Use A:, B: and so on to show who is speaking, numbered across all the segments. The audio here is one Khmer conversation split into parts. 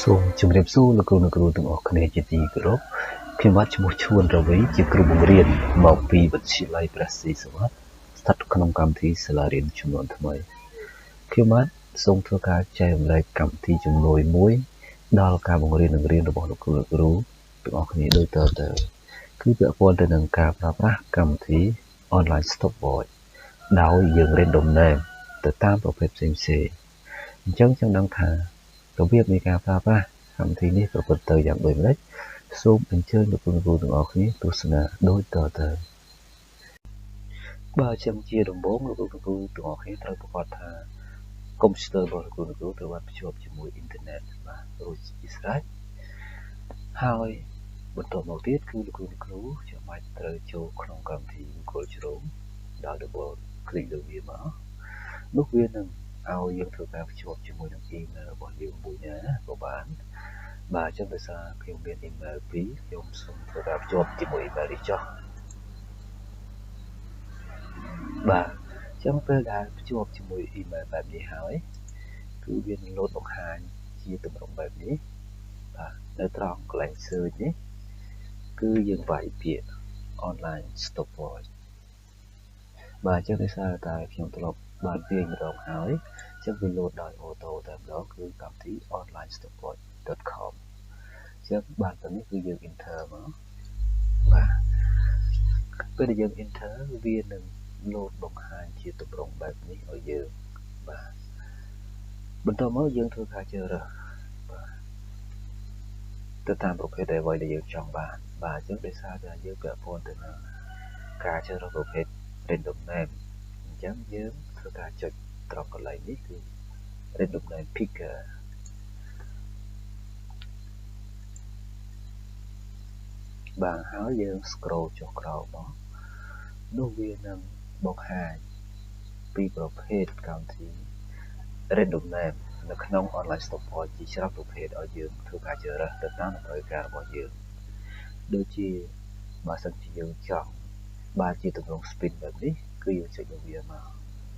A: សូមជម្រាបសួរលោកគ្រូអ្នកគ្រូទាំងអស់គ្នាជាទីគោរពខ្ញុំបាទឈ្មោះឈួនរវីជាគ្រូបង្រៀនមកពីវិទ្យាល័យព្រះសីសវត្តស្ថិតក្នុងកម្មវិធីសាលារៀនចំនួនថ្មីខ្ញុំបាទសូមធ្វើការចែករំលែកកម្មវិធីជំនួយមួយដល់ការបង្រៀននិងរៀនរបស់លោកគ្រូអ្នកគ្រូទាំងអស់គ្នាដូចតទៅគឺពាក់ព័ន្ធទៅនឹងការប្រើប្រាស់កម្មវិធី online stopwatch ដោយយើង random name ទៅតាមប្រភេទផ្សេងៗអញ្ចឹងចង់ដឹងថារបៀបនៃការប្រើប្រាស់កម្មវិធីនេះប្រព្រឹត្តទៅយ៉ាងដូចម្តេចសូមអញ្ជើញលោកគ្រូទាំងអស់គ្នាទស្សនាដូចតទៅបើចឹងជាដំបូងលោកគ្រូទាំងអស់គ្នាត្រូវប្រកាសថាកុំព្យូទ័ររបស់លោកគ្រូត្រូវបានភ្ជាប់ជាមួយអ៊ីនធឺណិតបាទរួចជាស្រេចហើយបន្តមកទៀតគឺលោកគ្រូចាំបាច់ត្រូវចូលក្នុងកម្មវិធី Google Chrome ដោយ double click លើវាមកនោះវានឹងឲ្យយើងធ្វើការភ្ជាប់ជាមួយនឹង email របស់យើងមួយណាក៏បានបាទអញ្ចឹងដោយសារខ្ញុំមាន email 2ខ្ញុំសូមធ្វើការភ្ជាប់ជាមួយ email នេះចុះបាទអញ្ចឹងពេលដែលភ្ជាប់ជាមួយ email បែបនេះហើយគឺវានឹងលោតបង្ហាញជាទម្រង់បែបនេះបាទនៅត្រង់កន្លែង search នេះគឺយើងវាយពាក្យ online stopwatch បាទអញ្ចឹងដោយសារតែខ្ញុំធ្លាប់បានទាញម្ដងហើយអញ្ចឹងវាលោតដោយអូតូតែម្ដងគឺកម្មវិធី onlinestopwatch.com អញ្ចឹងបាទតនេះគឺយើង enter មកបាទពេលដែលយើង enter វានឹងលោតបង្ហាញជាទម្រង់បែបនេះឲ្យយើងបាទបន្តមកយើងធ្វើការជ្រើសរើសបាទទៅតាមប្រភេទអ្វីដែលយើងចង់បានបាទអញ្ចឹងដោយសារតែយើងពាក់ព័ន្ធទៅនឹងការជ្រើសរើសប្រភេទ random name អញ្ចឹងយើងធ្វើការចុចត្រង់កន្លែងនេះគឺ random name picker បាទហើយយើង scroll ចុះក្រោមមកនោះវានឹងបង្ហាញពីប្រភេទកម្មវិធី random name នៅក្នុង online stopwatch ជាច្រើនប្រភេទឲ្យយើងធ្វើការជ្រើសរើសទៅតាមតម្រូវការរបស់យើងដូចជាបើសិនជាយើងចង់បានជាទម្រង់ spin បែបនេះគឺយើងចុចលើវាមក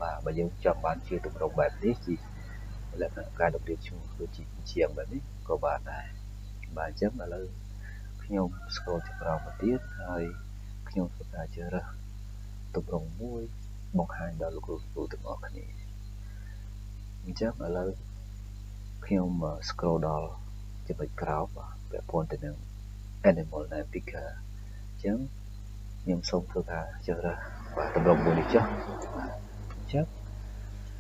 A: បាទបើយើងចង់បានជាទម្រង់បែបនេះជាលក្ខណៈការតម្រៀបឈ្មោះដូចជាជាងបែបនេះក៏បានដែរបាទអញ្ចឹងឥឡូវខ្ញុំ scroll ចុះក្រោមមកទៀតហើយខ្ញុំធ្វើការជ្រើសរើសទម្រង់មួយបង្ហាញដល់លោកគ្រូទាំងអស់គ្នាអញ្ចឹងឥឡូវខ្ញុំ scroll ដល់ចំណុចក្រោមពាក់ព័ន្ធទៅនឹង animal name picker អញ្ចឹងខ្ញុំសូមធ្វើការជ្រើសរើសបាទទម្រង់មួយនេះចុះ